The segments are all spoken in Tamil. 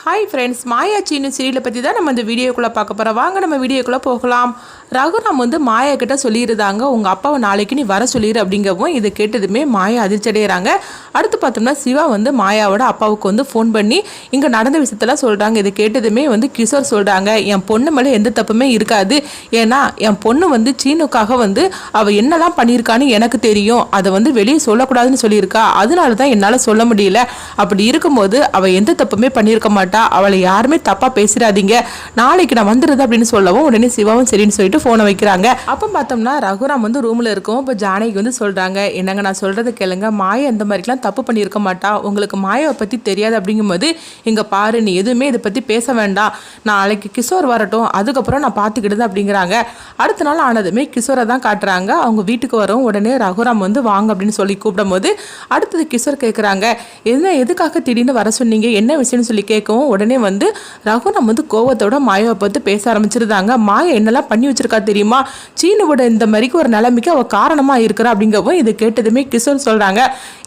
ஹாய் ஃப்ரெண்ட்ஸ், மாயா சீனு சீரியலை பற்றி தான் நம்ம இந்த வீடியோக்குள்ளே பார்க்க போகிறோம். வாங்க நம்ம வீடியோக்குள்ளே போகலாம். ரகுராம் மாயா கிட்ட சொல்லியிருந்தாங்க, உங்கள் அப்பாவை நாளைக்கு நீ வர சொல்லிடு அப்படிங்கவும் இதை கேட்டதுமே மாயா அதிர்ச்சி அடைகிறாங்க. அடுத்து பார்த்தோம்னா சிவா மாயாவோட அப்பாவுக்கு ஃபோன் பண்ணி இங்கே நடந்த விஷயத்தெல்லாம் சொல்கிறாங்க. இதை கேட்டதுமே கிஷோர் சொல்கிறாங்க, என் பொண்ணு மேலே எந்த தப்புமே இருக்காது. ஏன்னா என் பொண்ணு சீனுக்காக அவள் என்னெல்லாம் பண்ணியிருக்கான்னு எனக்கு தெரியும். அதை வெளியே சொல்லக்கூடாதுன்னு சொல்லியிருக்கா. அதனால தான் என்னால் சொல்ல முடியல. அப்படி இருக்கும்போது அவள் எந்த தப்புமே பண்ணியிருக்க மாட்டா. அவளை யாருமே தப்பா பேசிடாதீங்க, நாளைக்கு நான் வந்துடுது அப்படின்னு சொல்லவும் உடனே சிவாவும் சரின்னு சொல்லிட்டு போனை வைக்கிறாங்க. அப்போ பார்த்தோம்னா ரகுராம் ரூம்ல இருக்கும். இப்போ ஜானகி சொல்றாங்க, என்னங்க நான் சொல்றது கேளுங்க, மாயா இந்த மாதிரிலாம் தப்பு பண்ணியிருக்க மாட்டா. உங்களுக்கு மாயாவை பத்தி தெரியாது அப்படிங்கும்போது இங்க பாரு, நீ எதுவுமே இதை பத்தி பேச வேண்டாம், நாளைக்கு கிஷோர் வரட்டும், அதுக்கப்புறம் நான் பார்த்துக்கிடுது அப்படிங்கிறாங்க. அடுத்த நாள் ஆனதுமே கிஷோரை தான் காட்டுறாங்க. அவங்க வீட்டுக்கு வரும். உடனே ரகுராம் வாங்க அப்படின்னு சொல்லி கூப்பிடும் போது அடுத்தது கிஷோர் கேட்குறாங்க, எதுக்காக திடீர்னு வர சொன்னீங்க, என்ன விஷயம்னு சொல்லி கேட்கவும் உடனே ரகுராம் கோவத்தோட மாயாவை பார்த்து பேச ஆரம்பிச்சிருந்தாங்க. மாயா என்னெல்லாம் பண்ணி வச்சிருக்கா தெரியுமா, சீனுவோட இந்த மாதிரிக்கு ஒரு நிலைமைக்கு அவ காரணமா இருக்கிறா அப்படிங்கவும் இதை கேட்டதுமே கிஷோர் சொல்றாங்க,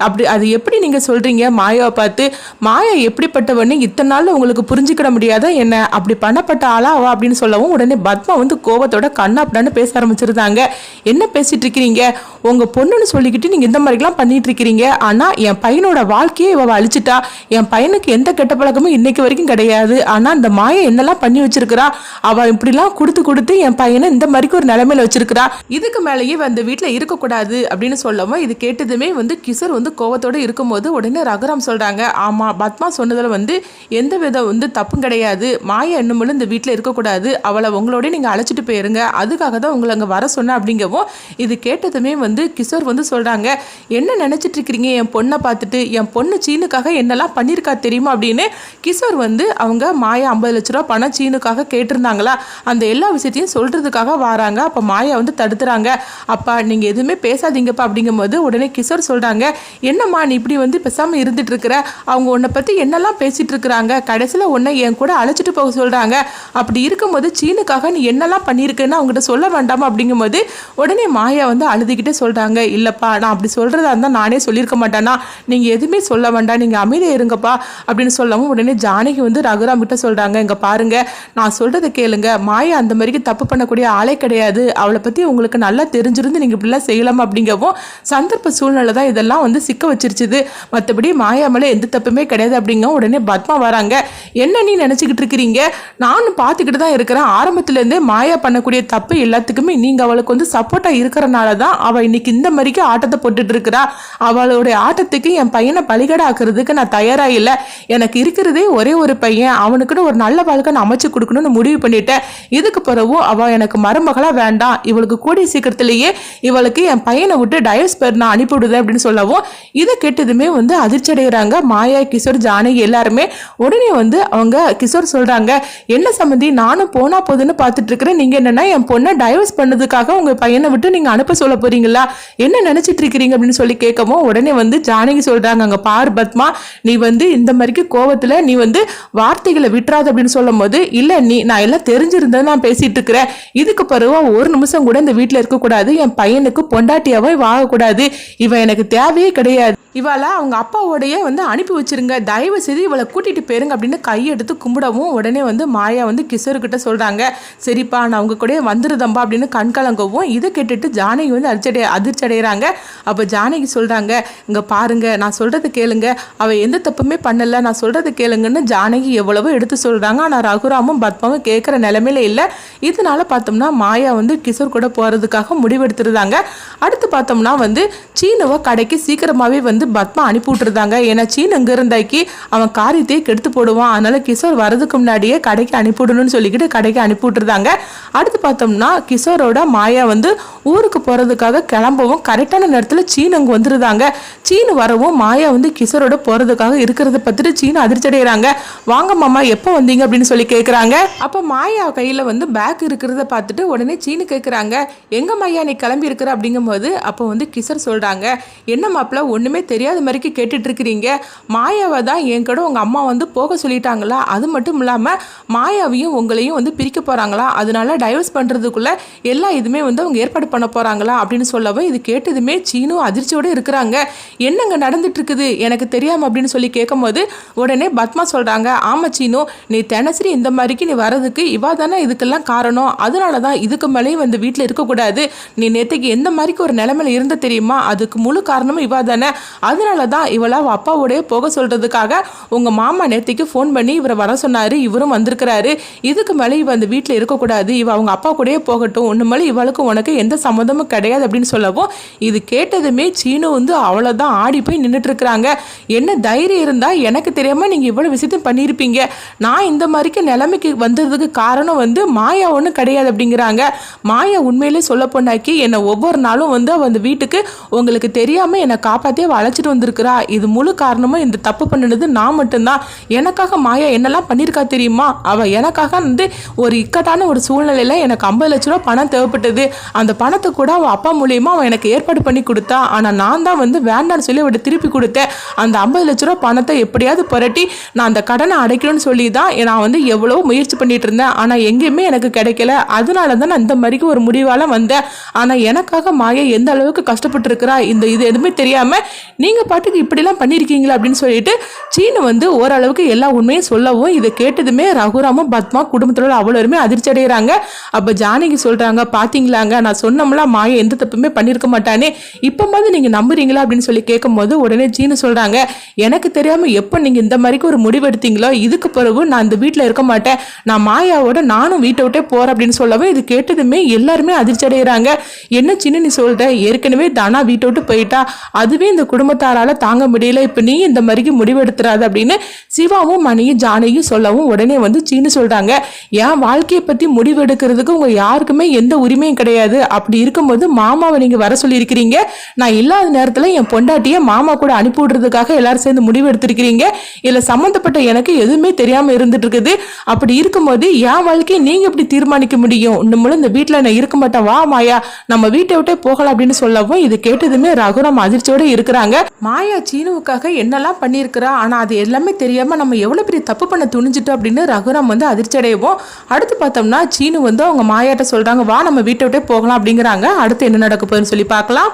அப்படி அது எப்படி நீங்க சொல்றீங்க மாயாவை பார்த்து, மாயா எப்படிப்பட்டவன்னு இத்தனை நாள் உங்களுக்கு புரிஞ்சுக்கிட முடியாத என்ன, அப்படி பண்ணப்பட்ட ஆளா அவ அப்படின்னு சொல்லவும் உடனே பத்மா கோவத்தோட கண்ணா அப்படின்னு பேச ஆரம்பிச்சிருந்தாங்க. என்ன பேசிட்டு இருக்கிறீங்க, உங்க பொண்ணுன்னு சொல்லிக்கிட்டு நீங்க இந்த மாதிரிலாம் பண்ணிட்டு இருக்கிறீங்க. ஆனா என் பையனோட வாழ்க்கையே இவ அழிச்சிட்டா. என் பையனுக்கு எந்த கெட்ட பழக்கமும் இன்னைக்கு வரைக்கும் கிடையாது. ஆனா அந்த மாயை என்னெல்லாம் பண்ணி வச்சிருக்கிறா, அவ இப்படிலாம் கொடுத்து என் பையனை இந்த மாதிரி ஒரு நிலைமையில வச்சிருக்கிறா. இதுக்கு மேலேயே அந்த வீட்டுல இருக்கக்கூடாது அப்படின்னு சொல்லவும் இது கேட்டதுமே கிஷோர் கோவத்தோட இருக்கும்போது உடனே ரகுராம் சொல்றாங்க, ஆமா பத்மா சொன்னதுல எந்த வித தப்பும் கிடையாது. மாயா இன்னும் இந்த வீட்டுல இருக்கக்கூடாது, அவளை உங்களோட நீங்க அழைச்சிட்டு போயிருங்க, அதுக்காக தான் உங்களை அங்க வர சொன்ன அப்படிங்கவும் இது கேட்டதுமே கிஷோர் சொல்றாங்க, என்ன நினைச்சிட்டு இருக்கிறீங்க என் பொண்ணை பார்த்துட்டு, என் பொண்ணு சீனுக்காக என்னெல்லாம் பண்ணியிருக்கா தெரியுமா அப்படின்னு. கிஷோர் அவங்க மாயா 50 லட்ச ரூபா பணம் சீனுக்காக கேட்டிருந்தாங்களா, அந்த எல்லா விஷயத்தையும் சொல்றதுக்காக வராங்க. அப்ப மாயா தடுத்துறாங்க. அப்பா நீங்க எதுவுமே பேசாதீங்கப்பா அப்படிங்கும்போது உடனே கிஷோர் சொல்றாங்க, என்னம்மா நீ இப்படி பேசாம இருந்துட்டு இருக்கிற, அவங்க உன்னை பத்தி என்னெல்லாம் பேசிட்டு இருக்கிறாங்க, கடைசியில உன்னை என் கூட அழைச்சிட்டு போக சொல்றாங்க, அப்படி இருக்கும்போது சீனுக்காக நீ என்னெல்லாம் பண்ணியிருக்கேன்னு அவங்ககிட்ட சொல்ல வேண்டாமா அப்படிங்கும்போது உடனே மாயா அழுதுகிட்டே சொல்றாங்க, இல்லப்பா நான் அப்படி சொல்றதா இருந்தா நானே சொல்லியிருக்க மாட்டேனா, நீங்க எதுவுமே சொல்ல வேண்டாம், நீங்க அமைதியா இருங்கப்பா அப்படின்னு சொல்லவும் உடனே ஜானகி ரகுராம் கிட்ட சொல்றாங்க, இங்க பாருங்க நான் சொல்றதை கேளுங்க, மாயா அந்த மாதிரி தப்பு பண்ணக்கூடிய ஆளே கிடையாது, அவளை பத்தி உங்களுக்கு நல்லா தெரிஞ்சிருந்து நீங்க இப்படிலாம் செய்யலாமா அப்படிங்கவும் சந்தர்ப்ப சூழ்நிலை தான் இதெல்லாம் சிக்க வச்சிருச்சுது, மற்றபடி மாயா மேல எந்த தப்புமே கிடையாது அப்படிங்க. உடனே பத்மா வராங்க, என்ன நீ நினைச்சுக்கிட்டு இருக்கிறீங்க, நானும் பார்த்துக்கிட்டு தான் இருக்கிறேன், ஆரம்பத்துல இருந்தே மாயா பண்ணக்கூடிய தப்பு எல்லாத்துக்குமே நீங்க அவளுக்கு சப்போர்ட்டா இருக்கிறனால தான் அவள் இன்னைக்கு இந்த மாதிரிக்கு ஆட்டத்தை போட்டுட்டு இருக்கிறா, அவளுடைய ஆட்டத்துக்கு என் பையனை பலிகடை ஆக்குறதுக்கு நான் தயாரா இல்லை, எனக்கு இருக்கிறதே ஒரே ஒரு பையன், அவனுக்குன்னு ஒரு நல்ல வாழ்க்கை நான் அமைச்சு கொடுக்கணும்னு முடிவு பண்ணிட்டேன், இதுக்கு பிறகு அவள் எனக்கு மருமகளா வேண்டாம், இவளுக்கு கூடிய சீக்கிரத்திலேயே இவளுக்கு என் பையனை விட்டு டைவர்ஸ் பேர் நான் அனுப்பிவிடுதேன் அப்படின்னு சொல்லவும் இதை கேட்டதுமே அதிர்ச்சி அடைகிறாங்க மாயா, கிஷோர், ஜானகி எல்லாருமே. உடனே அவங்க கிஷோர் சொல்றாங்க, என்ன சம்பந்தி நானும் போனா போதுன்னு பார்த்துட்டு இருக்கிறேன், நீங்க என்னன்னா என் பொண்ணை டைவர்ஸ் பண்ணதுக்காக உங்க பையனை விட்டு நீங்க அனுப்ப சொல்ல போறீங்களா, என்ன நினைச்சிட்டு இருக்கிறீங்க அப்படின்னு சொல்லி கேட்கவும் உடனே ஜானகி சொல்றாங்க, அங்க பாரு பத்மா, நீ இந்த மாதிரிக்கு கோவத்துல நீ வார்த்தைகளை விட்டுறாது அப்படின்னு சொல்லும் போது, இல்ல நான் எல்லாம் தெரிஞ்சிருந்தேன் நான் பேசிட்டு இருக்கிறேன், இதுக்கு பிறகு ஒரு நிமிஷம் கூட இந்த வீட்டுல இருக்கக்கூடாது, என் பையனுக்கு பொண்டாட்டியாவே வாங்கக்கூடாது, இவன் எனக்கு தேவையே கிடையாது, இவளை அவங்க அப்பாவோடைய அனுப்பி வச்சிருங்க, தயவு செய்து இவளை கூட்டிட்டு போயிருங்க அப்படின்னு கையெடுத்து கும்பிடவும் உடனே மாயா கிஷோர்கிட்ட சொல்றாங்க, சரிப்பா நான் உங்க கூட வந்துருதம்பா அப்படின்னு கண்கலங்கவும் இதை கேட்டுட்டு ஜானகி அதிர்ச்சி அடைகிறாங்க. அப்ப ஜானகி சொல்றாங்க, இங்க பாருங்க நான் சொல்றது கேளுங்க, அவ எந்த தப்புமே பண்ணல, நான் சொல்றது கேளுங்கன்னு ஜானகி எவ்வளவோ எடுத்து சொல்றாங்க. ஆனா ரகுராமும் பத்மாவும் கேட்கிற நிலைமையில இல்லை. இதனால பார்த்தோம்னா மாயா கிஷோர் கூட போறதுக்காக முடிவெடுத்துருந்தாங்க. அடுத்து பார்த்தோம்னா சீனுவை கடைக்கு சீக்கிரமாவே பத்மா அனுப்பி விட்டுருந்தாங்க. ஏன்னா சீன் இங்க இருந்தாக்கி அவன் காரியத்தையே கெடுத்து போடுவான், அதனால கிஷோர் வரதுக்கு முன்னாடியே கடைக்கு அனுப்பிவிடணும்னு சொல்லிக்கிட்டு கடைக்கு அனுப்பி விட்டுருந்தாங்க. அடுத்து பார்த்தோம்னா கிஷோரோட மாயா ஊருக்கு போறதுக்காக கிளம்பவும் கரெக்டான நேரத்தில் சீன் அங்கே வந்துருந்தாங்க. சீனு வரவும் மாயா கிஷோரோட போறதுக்காக இருக்கிறத பார்த்துட்டு சீனு அதிர்ச்சி அடைகிறாங்க. வாங்க மாமா எப்போ வந்தீங்க அப்படின்னு சொல்லி கேட்குறாங்க. அப்போ மாயா கையில் பேக் இருக்கிறத பார்த்துட்டு உடனே சீனு கேட்குறாங்க, எங்க மாயா நீ கிளம்பி இருக்கிற அப்படிங்கும்போது அப்போ கிஷோர் சொல்றாங்க, என்ன மாப்பிள்ள ஒண்ணுமே தெரியாத மாதிரிக்கு கேட்டுட்டு இருக்கிறீங்க? மாயாவை தான் என் கூட உங்கள் அம்மா வந்து போக சொல்லிட்டாங்களா? அது மட்டும் இல்லாமல் மாயாவையும் உங்களையும் வந்து பிரிக்க போகிறாங்களா? அதனால டைவர்ஸ் பண்ணுறதுக்குள்ள எல்லா இதுவுமே வந்து அவங்க ஏற்பாடு பண்ண போகிறாங்களா அப்படின்னு சொல்லவும் இது கேட்டதுமே சீனு அதிர்ச்சியோடு இருக்கிறாங்க. என்னங்க நடந்துட்டு இருக்குது எனக்கு தெரியாமல் அப்படின்னு சொல்லி கேட்கும்போது உடனே பத்மா சொல்கிறாங்க, ஆமாம் சீனு, நீ தினசரி இந்த மாதிரிக்கு நீ வரதுக்கு இவா தானே இதுக்கெல்லாம் காரணம். அதனால தான் இதுக்கு மேலேயும் வந்து வீட்டில் இருக்கக்கூடாது. நீ நேற்றுக்கு எந்த மாதிரிக்கு ஒரு நிலைமையில இருந்த தெரியுமா? அதுக்கு முழு காரணமும் இவா தானே. அதனால தான் இவளா அப்பாவோடய போக சொல்கிறதுக்காக உங்கள் மாமா நேற்றுக்கு ஃபோன் பண்ணி இவரை வர சொன்னார். இவரும் வந்திருக்கிறாரு. இதுக்கு மேலே இவ அந்த வீட்டில் இருக்கக்கூடாது. இவ அவங்க அப்பா கூடயே போகட்டும். ஒன்று மேலே இவளுக்கு உனக்கு எந்த சம்மந்தமும் கிடையாது அப்படின்னு சொல்லவும் இது கேட்டதுமே சீனு வந்து அவ்வளோதான் ஆடி போய் நின்றுட்டு இருக்கிறாங்க. என்ன தைரியம் இருந்தால் எனக்கு தெரியாமல் நீங்கள் இவ்வளோ விஷயத்தையும் பண்ணியிருப்பீங்க. நான் இந்த மாதிரிக்கு நிலைமைக்கு வந்ததுக்கு காரணம் வந்து மாயா ஒன்றும் கிடையாது அப்படிங்கிறாங்க. மாயா உண்மையிலே சொல்ல போனாக்கி என்னை ஒவ்வொரு நாளும் வந்து அவள் அந்த வீட்டுக்கு உங்களுக்கு தெரியாமல் என்னை காப்பாற்றி அவள் அழைச்சிட்டு வந்திருக்கிறா. இது முழு காரணமும் இந்த தப்பு பண்ணினது நான் மட்டும்தான். எனக்காக மாயா என்னெல்லாம் பண்ணியிருக்கா தெரியுமா? அவள் எனக்காக வந்து ஒரு இக்கட்டான ஒரு சூழ்நிலையில் எனக்கு 50 லட்ச ரூபா பணம் தேவைப்பட்டது. அந்த பணத்தை கூட அவள் அப்பா மூலியமாக அவன் எனக்கு ஏற்பாடு பண்ணி கொடுத்தா. ஆனால் நான் தான் வந்து வேண்டான்னு சொல்லி அவட்ட திருப்பி கொடுத்தேன். அந்த 50 லட்ச ரூபா பணத்தை எப்படியாவது புரட்டி நான் அந்த கடனை அடைக்கணும்னு சொல்லி தான் நான் வந்து எவ்வளோ முயற்சி பண்ணிட்டு இருந்தேன். ஆனால் எங்கேயுமே எனக்கு கிடைக்கல. அதனால தான் நான் இந்த மாதிரிக்கு ஒரு முடிவால் வந்தேன். ஆனால் எனக்காக மாயா எந்த அளவுக்கு கஷ்டப்பட்டு இருக்கிறா இது எதுவுமே தெரியாமல் நீங்கள் பாட்டுக்கு இப்படிலாம் பண்ணியிருக்கீங்களா அப்படின்னு சொல்லிட்டு சீனு வந்து ஓரளவுக்கு எல்லா உண்மையும் சொல்லவும் இதை கேட்டதுமே ரகுராமும் பத்மா குடும்பத்தோட அவ்வளோருமே அதிர்ச்சி அடைகிறாங்க. அப்போ ஜானகி சொல்கிறாங்க, பார்த்தீங்களாங்க நான் சொன்னோம்ல மாயா எந்த தப்புமே பண்ணியிருக்க மாட்டானே, இப்போ மாதிரி நீங்கள் நம்புறீங்களா அப்படின்னு சொல்லி கேட்கும்போது உடனே சீனு சொல்கிறாங்க, எனக்கு தெரியாமல் எப்போ நீங்கள் இந்த மாதிரிக்கு ஒரு முடிவு எடுத்தீங்களோ இதுக்கு பிறகு நான் இந்த வீட்டில் இருக்க மாட்டேன். நான் மாயாவோட நானும் வீட்டை விட்டே போகிறேன் அப்படின்னு சொல்லவும் இது கேட்டதுமே எல்லாருமே அதிர்ச்சி அடைகிறாங்க. என்ன சின்ன நீ சொல்கிற, ஏற்கனவே தானா வீட்டை விட்டு போயிட்டா, அதுவே இந்த குடும்பத்தாரால் தாங்க முடியல, இப்போ நீ இந்த மாதிரிக்கு முடிவெடுத்துறாது அப்படின்னு சிவாவும் மணியும் ஜானகியும் சொல்லவும் உடனே வந்து சீனு சொல்கிறாங்க, என் வாழ்க்கையை பற்றி முடிவெடுக்கிறதுக்கு உங்கள் யாருக்குமே எந்த உரிமையும் கிடையாது. அப்படி இருக்கும்போது மாமாவை நீங்கள் வர சொல்லியிருக்கிறீங்க. நான் இல்லாத நேரத்தில் என் பொண்டாட்டியை மாமா கூட அனுப்பி விடுறதுக்காக எல்லாரும் சேர்ந்து முடிவு எடுத்திருக்கிறீங்க. இதில் சம்மந்தப்பட்ட எனக்கு எதுவுமே தெரியாமல் இருந்துட்டு இருக்குது. அப்படி இருக்கும்போது என் வாழ்க்கையை நீங்கள் எப்படி தீர்மானிக்க முடியும்? இன்னும் இந்த வீட்டில் நான் இருக்க மாட்டேன், வா மாயா நம்ம வீட்டை விட்டே போகலாம் அப்படின்னு சொல்லவும் இது கேட்டதுமே ரகுராம் அதிர்ச்சியோடு இருக்கிறாங்க. மாயா சீனுவுக்காக என்னெல்லாம் பண்ணியிருக்கிறா, ஆனால் அது எல்லாமே தெரியாமல் நம்ம எவ்வளோ பெரிய தப்பு பண்ண துணிஞ்சிட்டோம் அப்படின்னு ரகுராம் வந்து அதிர்ச்சி அடையவும் அடுத்து பார்த்தோம்னா சீனு வந்து அவங்க மாயாட்ட சொல்கிறாங்க, வா நம்ம வீட்டை விட்டே போகலாம் அப்படிங்கிறாங்க. அடுத்து என்ன நடக்க போகுதுன்னு சொல்லி பார்க்கலாம்.